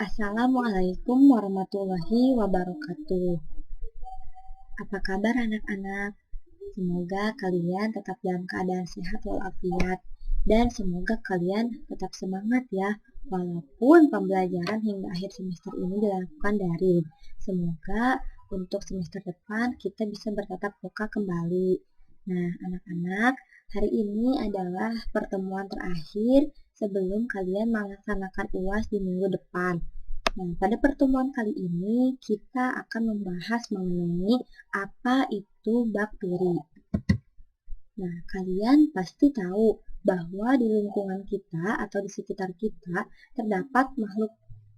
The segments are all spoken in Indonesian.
Assalamualaikum warahmatullahi wabarakatuh. Apa kabar anak-anak? Semoga kalian tetap dalam keadaan sehat walafiat dan semoga kalian tetap semangat ya walaupun pembelajaran hingga akhir semester ini dilakukan daring. Semoga untuk semester depan kita bisa bertatap muka kembali. Nah, anak-anak, hari ini adalah pertemuan terakhir sebelum kalian melaksanakan UAS di minggu depan. Nah, pada pertemuan kali ini kita akan membahas mengenai apa itu bakteri. Nah, kalian pasti tahu bahwa di lingkungan kita atau di sekitar kita terdapat makhluk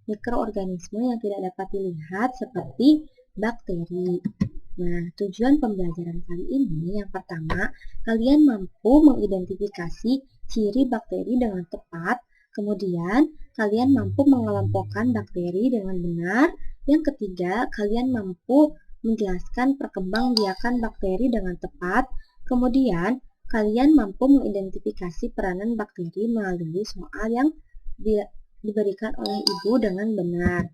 mikroorganisme yang tidak dapat dilihat seperti bakteri. Nah, tujuan pembelajaran kali ini yang pertama, kalian mampu mengidentifikasi ciri bakteri dengan tepat. Kemudian, kalian mampu mengelompokkan bakteri dengan benar. Yang ketiga, kalian mampu menjelaskan perkembangbiakan bakteri dengan tepat. Kemudian, kalian mampu mengidentifikasi peranan bakteri melalui soal yang diberikan oleh ibu dengan benar.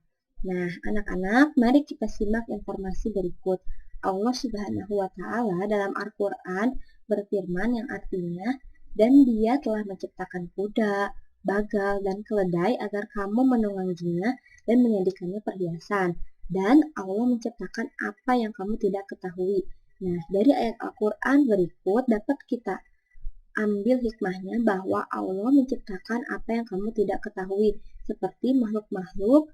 Nah, anak-anak, mari kita simak informasi berikut. Allah Subhanahu wa Ta'ala dalam Al-Quran berfirman yang artinya, "Dan Dia telah menciptakan kuda, bagal, dan keledai agar kamu menungganginya dan menjadikannya perhiasan. Dan Allah menciptakan apa yang kamu tidak ketahui." Nah, dari ayat Al-Quran berikut dapat kita ambil hikmahnya bahwa Allah menciptakan apa yang kamu tidak ketahui, seperti makhluk-makhluk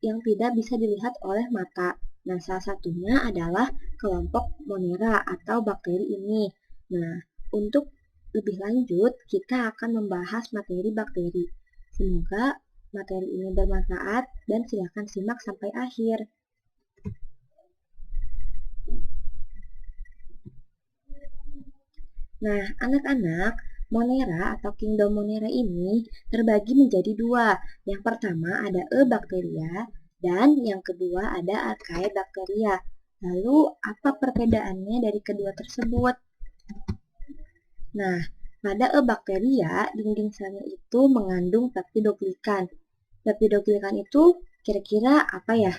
yang tidak bisa dilihat oleh mata. Nah, salah satunya adalah kelompok Monera atau bakteri ini. Nah, untuk lebih lanjut, kita akan membahas materi bakteri. Semoga materi ini bermanfaat dan silakan simak sampai akhir. Nah, anak-anak, Monera atau Kingdom Monera ini terbagi menjadi dua. Yang pertama ada Eubacteria dan yang kedua ada Archaebacteria. Lalu, apa perbedaannya dari kedua tersebut? Nah, pada Eubacteria, dinding selnya itu mengandung peptidoglikan. Peptidoglikan itu kira-kira apa ya?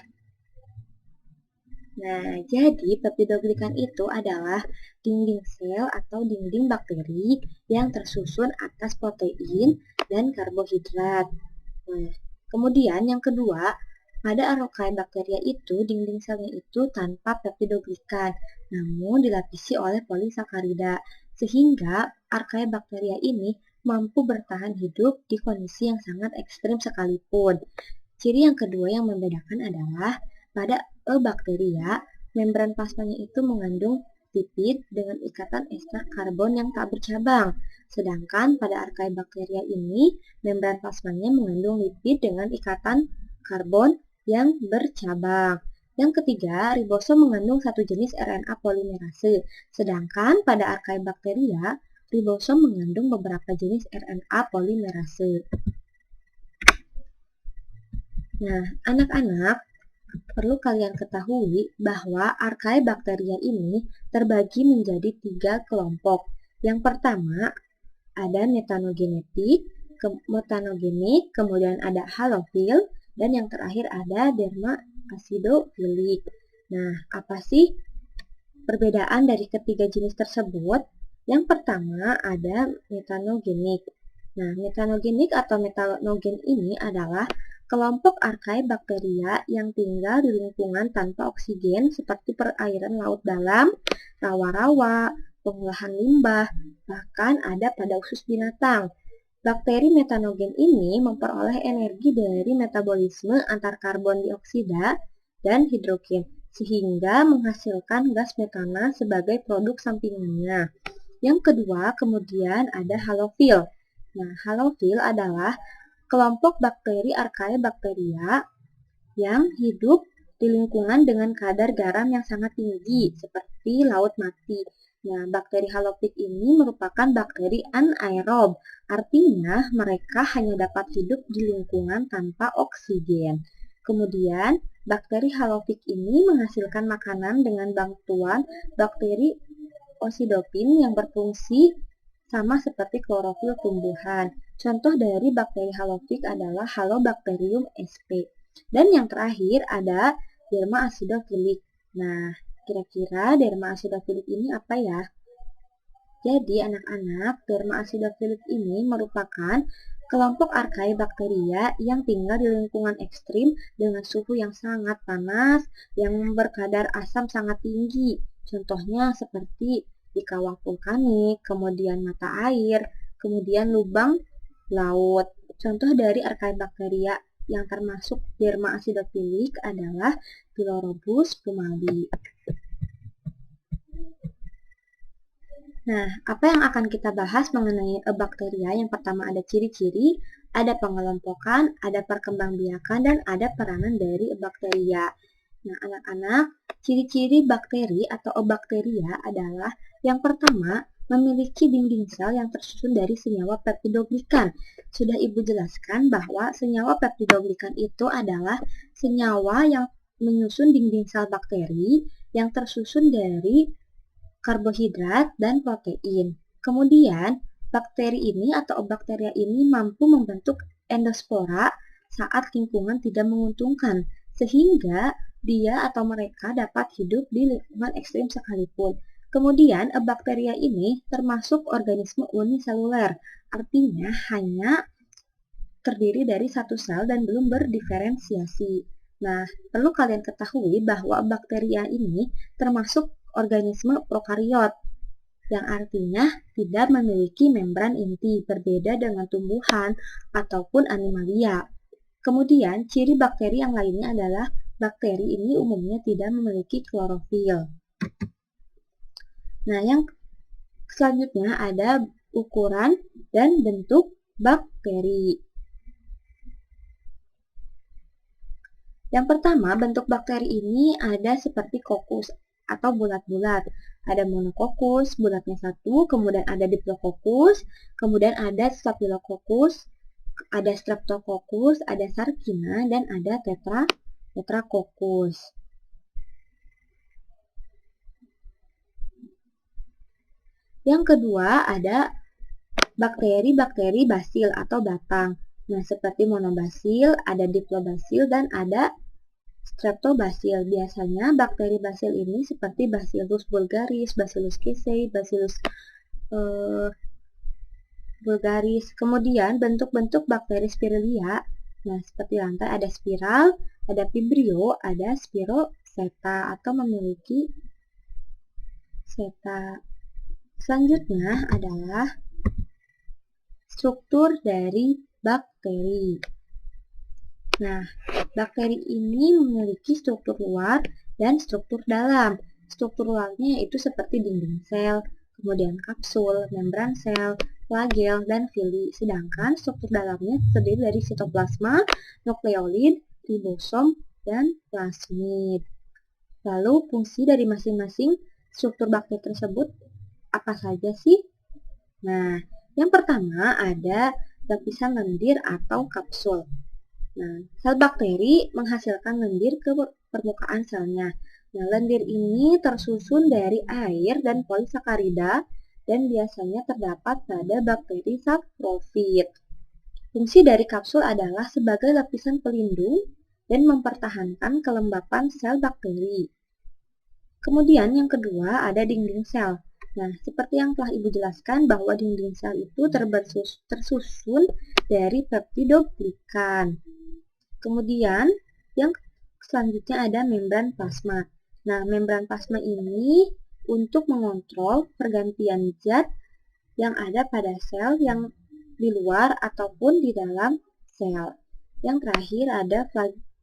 Nah, jadi peptidoglikan itu adalah dinding sel atau dinding bakteri yang tersusun atas protein dan karbohidrat. Nah, kemudian yang kedua, pada Archaebacteria itu dinding selnya itu tanpa peptidoglikan, namun dilapisi oleh polisakarida, sehingga Archaebacteria ini mampu bertahan hidup di kondisi yang sangat ekstrim sekalipun. Ciri yang kedua yang membedakan adalah pada Eubacteria, membran plasmanya itu mengandung lipid dengan ikatan ester karbon yang tak bercabang. Sedangkan pada Archaebacteria ini, membran plasmanya mengandung lipid dengan ikatan karbon yang bercabang. Yang ketiga, ribosom mengandung satu jenis RNA polimerase. Sedangkan pada Archaebacteria, ribosom mengandung beberapa jenis RNA polimerase. Nah, anak-anak, perlu kalian ketahui bahwa Archaebacteria ini terbagi menjadi 3 kelompok. Yang pertama ada metanogenik, kemudian ada halofil, dan yang terakhir ada derma-acidofilik. Nah, apa sih perbedaan dari ketiga jenis tersebut? Yang pertama ada metanogenik. Nah, metanogenik atau metanogen ini adalah kelompok Archaebacteria yang tinggal di lingkungan tanpa oksigen seperti perairan laut dalam, rawa-rawa, pengolahan limbah, bahkan ada pada usus binatang. Bakteri metanogen ini memperoleh energi dari metabolisme antar karbon dioksida dan hidrogen, sehingga menghasilkan gas metana sebagai produk sampingannya. Yang kedua, kemudian ada halofil. Nah, halofil adalah kelompok bakteri Archaebacteria yang hidup di lingkungan dengan kadar garam yang sangat tinggi, seperti laut mati. Nah, bakteri halofil ini merupakan bakteri anaerob, artinya mereka hanya dapat hidup di lingkungan tanpa oksigen. Kemudian, bakteri halofil ini menghasilkan makanan dengan bantuan bakteri osidopin yang berfungsi sama seperti klorofil tumbuhan. Contoh dari bakteri halofik adalah Halobacterium sp. Dan yang terakhir ada Derma acidophilic. Nah, kira-kira Derma acidophilic ini apa ya? Jadi, anak-anak, Derma acidophilic ini merupakan kelompok Archaebacteria yang tinggal di lingkungan ekstrim dengan suhu yang sangat panas, yang berkadar asam sangat tinggi. Contohnya seperti di kawah vulkanik, kemudian mata air, kemudian lubang laut. Contoh dari Archaebacteria yang termasuk Derma acidophilic adalah Philorubus pumali. Nah, apa yang akan kita bahas mengenai bakteria? Yang pertama ada ciri-ciri, ada pengelompokan, ada perkembangbiakan, dan ada peranan dari bakteria. Nah, anak-anak, ciri-ciri bakteri atau bakteria adalah yang pertama, memiliki dinding sel yang tersusun dari senyawa peptidoglikan. Sudah Ibu jelaskan bahwa senyawa peptidoglikan itu adalah senyawa yang menyusun dinding sel bakteri yang tersusun dari karbohidrat dan protein. Kemudian, bakteri ini atau bakteria ini mampu membentuk endospora saat lingkungan tidak menguntungkan, sehingga dia atau mereka dapat hidup di lingkungan ekstrim sekalipun. Kemudian, bakteria ini termasuk organisme uniseluler, artinya hanya terdiri dari satu sel dan belum berdiferensiasi. Nah, perlu kalian ketahui bahwa bakteria ini termasuk organisme prokariot, yang artinya tidak memiliki membran inti, berbeda dengan tumbuhan ataupun animalia. Kemudian, ciri bakteri yang lainnya adalah bakteri ini umumnya tidak memiliki klorofil. Nah, yang selanjutnya ada ukuran dan bentuk bakteri. Yang pertama, bentuk bakteri ini ada seperti kokus atau bulat-bulat. Ada monokokus, bulatnya satu, kemudian ada diplococcus, kemudian ada staphylococcus, ada streptococcus, ada sarkina, dan ada tetracoccus. Yang kedua ada bakteri-bakteri basil atau batang. Nah, seperti monobasil, ada diplobasil, dan ada streptobasil. Biasanya bakteri basil ini seperti Bacillus bulgaris, Bacillus casei, Bacillus bulgaris. Kemudian bentuk-bentuk bakteri Spirilia. Nah, seperti lantai ada spiral, ada vibrio, ada spiroseta atau memiliki seta. Selanjutnya adalah struktur dari bakteri. Nah, bakteri ini memiliki struktur luar dan struktur dalam. Struktur luarnya yaitu seperti dinding sel, kemudian kapsul, membran sel, flagel, dan villi. Sedangkan struktur dalamnya terdiri dari sitoplasma, nukleolid, ribosom, dan plasmid. Lalu fungsi dari masing-masing struktur bakteri tersebut apa saja sih? Nah, yang pertama ada lapisan lendir atau kapsul. Nah, sel bakteri menghasilkan lendir ke permukaan selnya. Nah, lendir ini tersusun dari air dan polisakarida dan biasanya terdapat pada bakteri saprofit. Fungsi dari kapsul adalah sebagai lapisan pelindung dan mempertahankan kelembapan sel bakteri. Kemudian yang kedua ada dinding sel. Nah, seperti yang telah Ibu jelaskan bahwa dinding sel itu tersusun dari peptidoglikan. Kemudian yang selanjutnya ada membran plasma. Nah, membran plasma ini untuk mengontrol pergantian zat yang ada pada sel yang di luar ataupun di dalam sel. Yang terakhir ada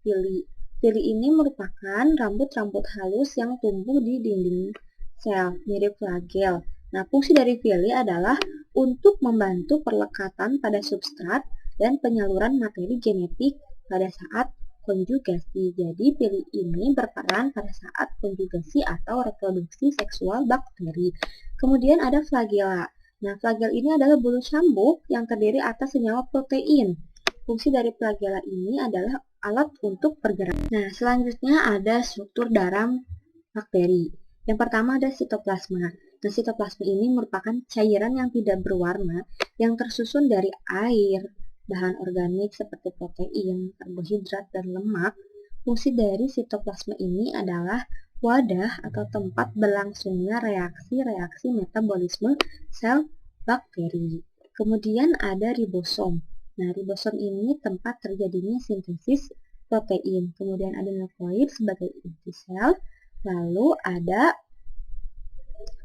villi. Villi ini merupakan rambut-rambut halus yang tumbuh di dinding sel, mirip flagel. Nah, fungsi dari villi adalah untuk membantu perlekatan pada substrat dan penyaluran materi genetik pada saat konjugasi. Jadi, villi ini berperan pada saat konjugasi atau reproduksi seksual bakteri. Kemudian ada flagella. Nah, flagel ini adalah bulu cambuk yang terdiri atas senyawa protein. Fungsi dari flagella ini adalah alat untuk pergerakan. Nah, selanjutnya ada struktur dalam bakteri. Yang pertama ada sitoplasma. Nah, sitoplasma ini merupakan cairan yang tidak berwarna yang tersusun dari air, bahan organik seperti protein, karbohidrat, dan lemak. Fungsi dari sitoplasma ini adalah wadah atau tempat berlangsungnya reaksi-reaksi metabolisme sel bakteri. Kemudian ada ribosom. Nah, ribosom ini tempat terjadinya sintesis protein. Kemudian ada nukleoid sebagai inti sel. Lalu ada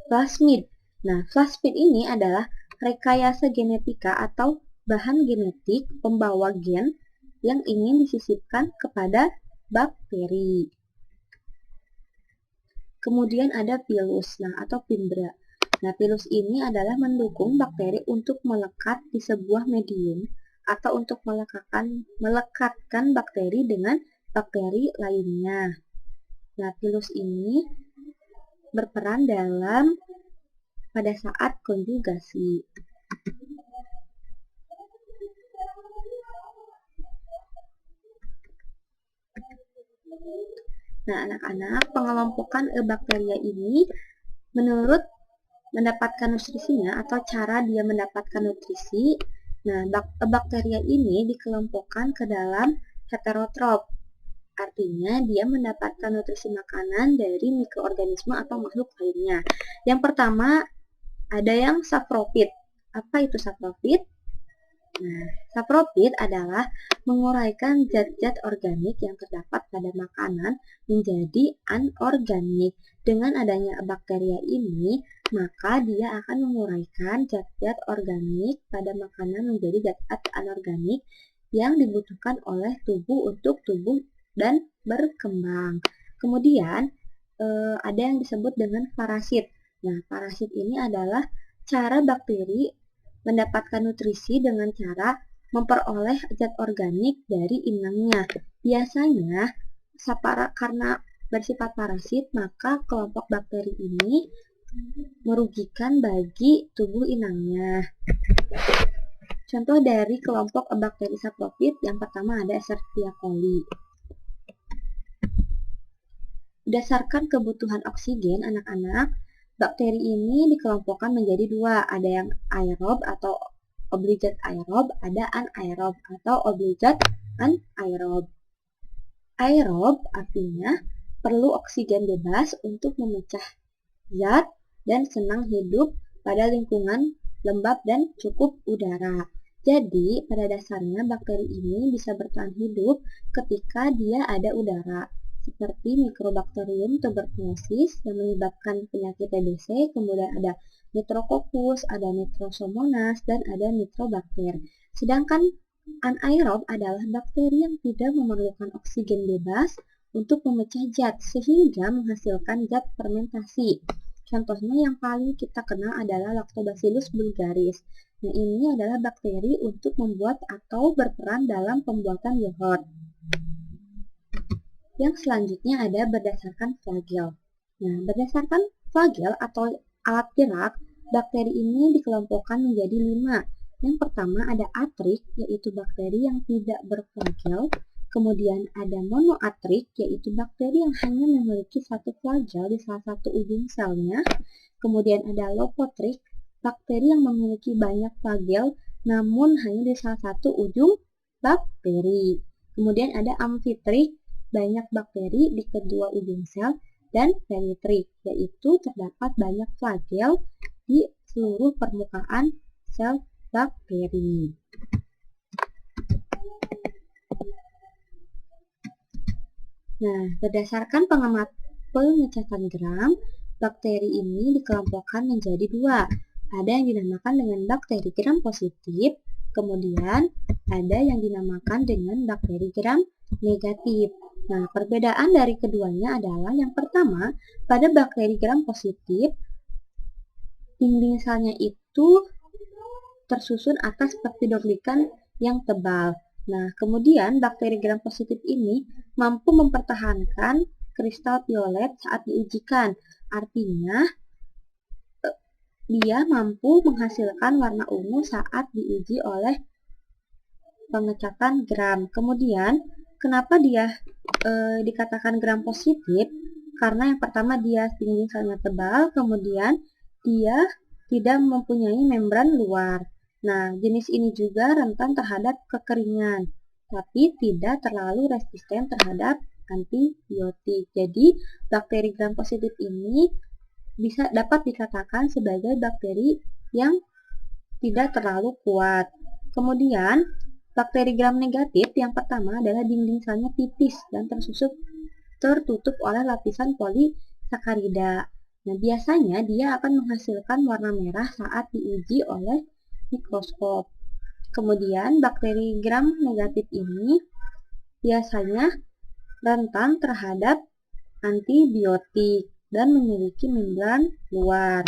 plasmid. Nah, plasmid ini adalah rekayasa genetika atau bahan genetik pembawa gen yang ingin disisipkan kepada bakteri. Kemudian ada pilus, atau fimbra. Nah, pilus ini adalah mendukung bakteri untuk melekat di sebuah medium atau untuk melekatkan bakteri dengan bakteri lainnya. Nah, pilus ini berperan pada saat konjugasi. Nah, anak-anak, pengelompokan Eubacteria ini menurut mendapatkan nutrisinya atau cara dia mendapatkan nutrisi. Nah, Eubacteria ini dikelompokkan ke dalam heterotrof. Artinya dia mendapatkan nutrisi makanan dari mikroorganisme atau makhluk lainnya. Yang pertama ada yang saprofit. Apa itu saprofit? Nah, saprofit adalah menguraikan zat-zat organik yang terdapat pada makanan menjadi anorganik. Dengan adanya bakteria ini, maka dia akan menguraikan zat-zat organik pada makanan menjadi zat-zat anorganik yang dibutuhkan oleh tubuh untuk tumbuh dan berkembang. Kemudian, ada yang disebut dengan parasit. Nah, parasit ini adalah cara bakteri mendapatkan nutrisi dengan cara memperoleh zat organik dari inangnya. Biasanya, karena bersifat parasit, maka kelompok bakteri ini merugikan bagi tubuh inangnya. Contoh dari kelompok bakteri saprofit, yang pertama ada Escherichia coli. Berdasarkan kebutuhan oksigen anak-anak, bakteri ini dikelompokkan menjadi dua, ada yang aerob atau obligate aerob, ada anaerob atau obligate anaerob. Aerob artinya perlu oksigen bebas untuk memecah zat dan senang hidup pada lingkungan lembab dan cukup udara. Jadi, pada dasarnya bakteri ini bisa bertahan hidup ketika dia ada udara, seperti Mycobacterium tuberculosis yang menyebabkan penyakit TBC, kemudian ada Nitrococcus, ada Nitrosomonas, dan ada Nitrobacter. Sedangkan anaerob adalah bakteri yang tidak memerlukan oksigen bebas untuk memecah zat, sehingga menghasilkan zat fermentasi. Contohnya yang paling kita kenal adalah Lactobacillus bulgaris. Nah, ini adalah bakteri untuk membuat atau berperan dalam pembuatan yogurt. Yang selanjutnya ada berdasarkan flagel. Nah, berdasarkan flagel atau alat gerak, bakteri ini dikelompokkan menjadi 5. Yang pertama ada atrik, yaitu bakteri yang tidak berflagel. Kemudian ada monoatrik, yaitu bakteri yang hanya memiliki satu flagel di salah satu ujung selnya. Kemudian ada lopotrik, bakteri yang memiliki banyak flagel namun hanya di salah satu ujung bakteri. Kemudian ada amfitrik, banyak bakteri di kedua ujung sel, dan peritrik, yaitu terdapat banyak flagel di seluruh permukaan sel bakteri. Nah, berdasarkan pengecatan gram, bakteri ini dikelompokkan menjadi 2. Ada yang dinamakan dengan bakteri gram positif, kemudian ada yang dinamakan dengan bakteri gram negatif. Nah, perbedaan dari keduanya adalah yang pertama, pada bakteri gram positif, dinding selnya itu tersusun atas peptidoglikan yang tebal. Nah, kemudian bakteri gram positif ini mampu mempertahankan kristal violet saat diujikan. Artinya, dia mampu menghasilkan warna ungu saat diuji oleh pengecatan gram. Kemudian, kenapa dia dikatakan gram positif? Karena yang pertama dia dinding selnya tebal, kemudian dia tidak mempunyai membran luar. Nah, jenis ini juga rentan terhadap kekeringan, tapi tidak terlalu resisten terhadap antibiotik. Jadi, bakteri gram positif ini dapat dikatakan sebagai bakteri yang tidak terlalu kuat. Kemudian, bakteri gram negatif yang pertama adalah dinding selnya tipis dan tertutup oleh lapisan polisakarida. Nah, biasanya dia akan menghasilkan warna merah saat diuji oleh mikroskop. Kemudian, bakteri gram negatif ini biasanya rentan terhadap antibiotik dan memiliki membran luar.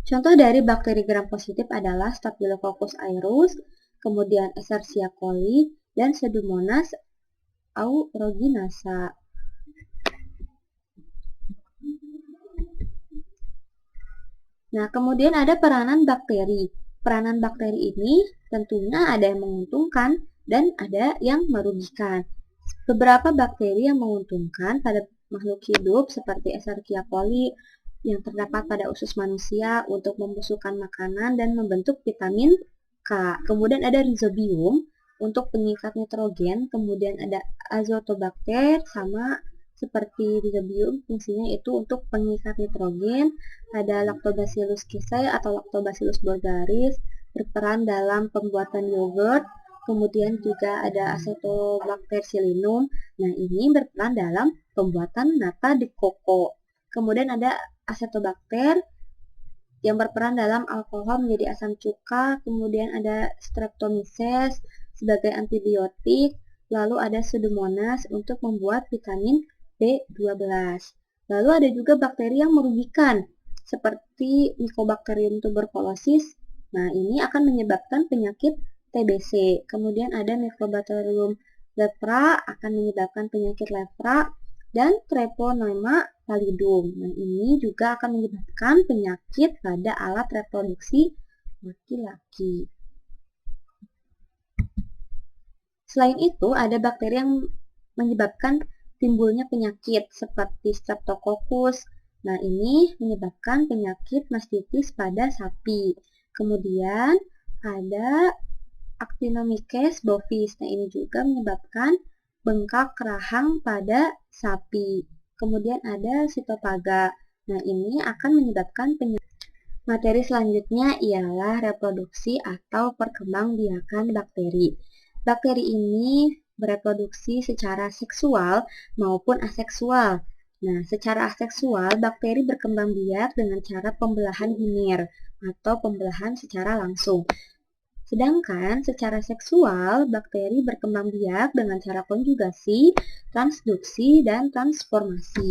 Contoh dari bakteri gram positif adalah Staphylococcus aureus, kemudian Escherichia coli, dan Pseudomonas aeruginosa. Nah, kemudian ada peranan bakteri. Peranan bakteri ini tentunya ada yang menguntungkan dan ada yang merugikan. Beberapa bakteri yang menguntungkan pada makhluk hidup seperti Escherichia coli yang terdapat pada usus manusia untuk membusukkan makanan dan membentuk vitamin K. Kemudian ada Rhizobium untuk pengikat nitrogen, kemudian ada Azotobacter sama seperti Rhizobium, fungsinya itu untuk pengikat nitrogen. Ada Lactobacillus casei atau Lactobacillus bulgaris berperan dalam pembuatan yogurt. Kemudian juga ada Acetobacter psyllinum. Nah, ini berperan dalam pembuatan nata de coco. Kemudian ada Acetobacter yang berperan dalam alkohol menjadi asam cuka. Kemudian ada Streptomyces sebagai antibiotik. Lalu ada Pseudomonas untuk membuat vitamin B12. Lalu ada juga bakteri yang merugikan seperti Mycobacterium tuberculosis. Nah, ini akan menyebabkan penyakit TBC. Kemudian ada Mycobacterium lepra akan menyebabkan penyakit lepra dan Treponema pallidum. Nah, ini juga akan menyebabkan penyakit pada alat reproduksi laki-laki. Selain itu, ada bakteri yang menyebabkan timbulnya penyakit seperti Streptococcus. Nah, ini menyebabkan penyakit mastitis pada sapi. Kemudian ada Actinomyces bovis. Nah, ini juga menyebabkan bengkak rahang pada sapi. Kemudian ada Cytophaga. Nah, ini akan menyebabkan penyakit. Materi selanjutnya ialah reproduksi atau perkembangbiakan bakteri. Bakteri ini bereproduksi secara seksual maupun aseksual. Nah, secara aseksual, bakteri berkembang biak dengan cara pembelahan biner atau pembelahan secara langsung. Sedangkan secara seksual, bakteri berkembang biak dengan cara konjugasi, transduksi, dan transformasi.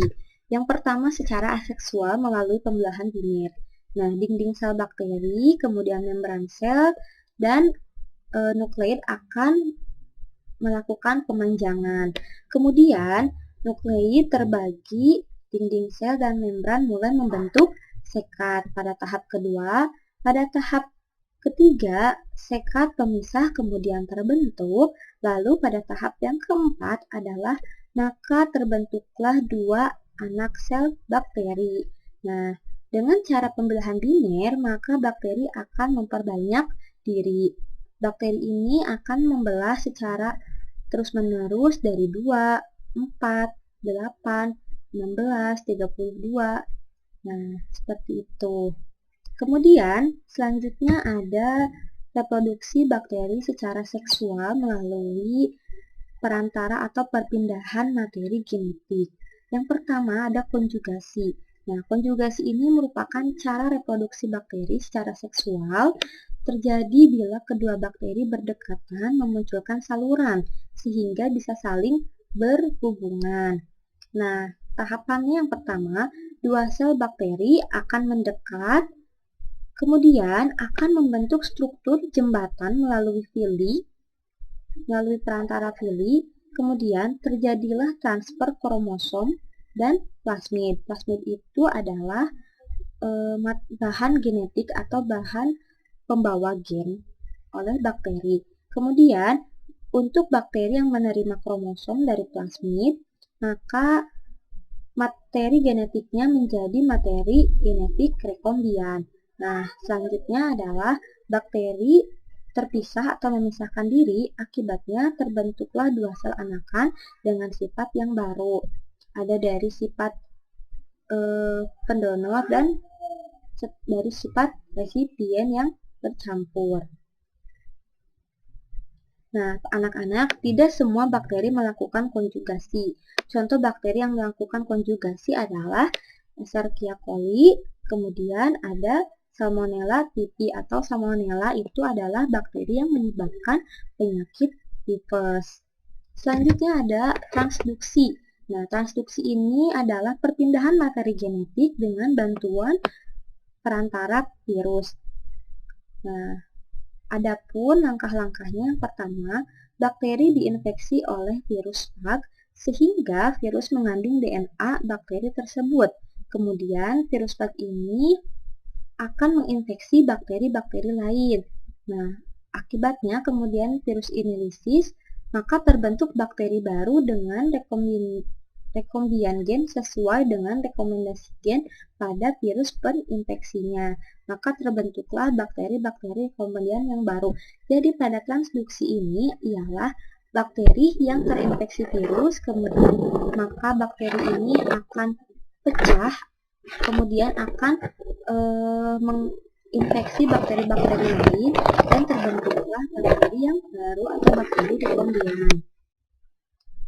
Yang pertama secara aseksual melalui pembelahan biner. Nah, dinding sel bakteri, kemudian membran sel, dan nukleid akan melakukan pemanjangan. Kemudian, nukleid terbagi, dinding sel dan membran mulai membentuk sekat pada tahap kedua. Pada tahap ketiga, sekat pemisah kemudian terbentuk. Lalu pada tahap yang keempat adalah maka terbentuklah dua anak sel bakteri. Nah, dengan cara pembelahan biner, maka bakteri akan memperbanyak diri. Bakteri ini akan membelah secara terus-menerus dari 2, 4, 8, 16, 32. Nah, seperti itu. Kemudian, selanjutnya ada reproduksi bakteri secara seksual melalui perantara atau perpindahan materi genetik. Yang pertama ada konjugasi. Nah, konjugasi ini merupakan cara reproduksi bakteri secara seksual terjadi bila kedua bakteri berdekatan memunculkan saluran sehingga bisa saling berhubungan. Nah, tahapannya yang pertama, dua sel bakteri akan mendekat, kemudian akan membentuk struktur jembatan melalui perantara fili, kemudian terjadilah transfer kromosom dan plasmid. Plasmid itu adalah bahan genetik atau bahan pembawa gen oleh bakteri. Kemudian, untuk bakteri yang menerima kromosom dari plasmid, maka materi genetiknya menjadi materi genetik rekombian. Nah, selanjutnya adalah bakteri terpisah atau memisahkan diri, akibatnya terbentuklah dua sel anakan dengan sifat yang baru. Ada dari sifat pendonor dan dari sifat resipien yang bercampur. Nah, anak-anak, tidak semua bakteri melakukan konjugasi. Contoh bakteri yang melakukan konjugasi adalah Escherichia coli, kemudian ada Salmonella typhi atau Salmonella itu adalah bakteri yang menyebabkan penyakit tifus. Selanjutnya ada transduksi. Nah, transduksi ini adalah perpindahan materi genetik dengan bantuan perantara virus. Nah, adapun langkah-langkahnya, yang pertama, bakteri diinfeksi oleh virus Pak sehingga virus mengandung DNA bakteri tersebut. Kemudian virus Pak ini akan menginfeksi bakteri-bakteri lain. Nah, akibatnya kemudian virus ini lisis, maka terbentuk bakteri baru dengan rekombian gen sesuai dengan rekomendasi gen pada virus perinfeksinya. Maka terbentuklah bakteri-bakteri rekombian yang baru. Jadi pada transduksi ini ialah bakteri yang terinfeksi virus, kemudian maka bakteri ini akan pecah, kemudian akan menginfeksi bakteri-bakteri lain dan terbentuklah bakteri yang baru atau bakteri rekombinan.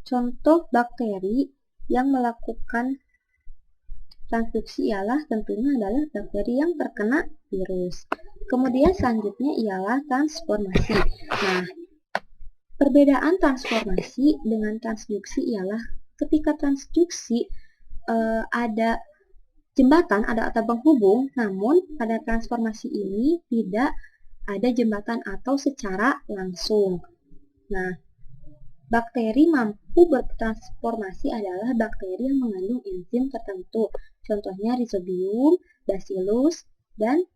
Contoh bakteri yang melakukan transduksi ialah tentunya adalah bakteri yang terkena virus. Kemudian selanjutnya ialah transformasi. Nah, perbedaan transformasi dengan transduksi ialah ketika transduksi ada jembatan, ada atau penghubung, namun pada transformasi ini tidak ada jembatan atau secara langsung. Nah, bakteri mampu bertransformasi adalah bakteri yang mengandung enzim tertentu, contohnya Rhizobium, Bacillus, dan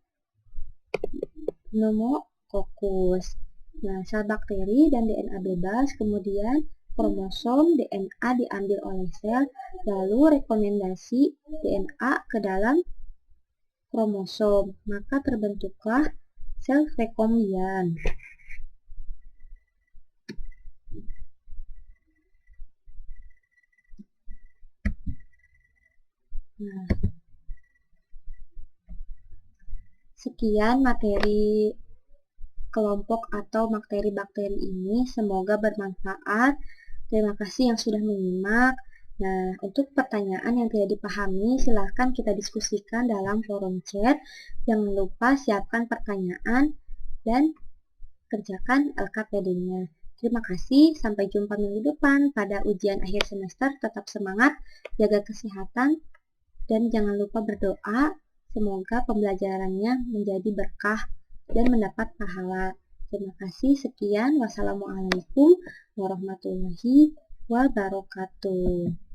Pneumococcus. Nah, sel bakteri dan DNA bebas, kemudian kromosom DNA diambil oleh sel, lalu rekomendasi DNA ke dalam kromosom, maka terbentuklah sel rekombian. Nah, sekian materi kelompok atau bakteri-bakteri ini, semoga bermanfaat. Terima kasih yang sudah menyimak. Nah, untuk pertanyaan yang tidak dipahami, silahkan kita diskusikan dalam forum chat. Jangan lupa siapkan pertanyaan dan kerjakan LKPD-nya. Terima kasih, sampai jumpa minggu depan pada ujian akhir semester. Tetap semangat, jaga kesehatan, dan jangan lupa berdoa. Semoga pembelajarannya menjadi berkah dan mendapat pahala. Terima kasih, sekian. Wassalamualaikum warahmatullahi wabarakatuh.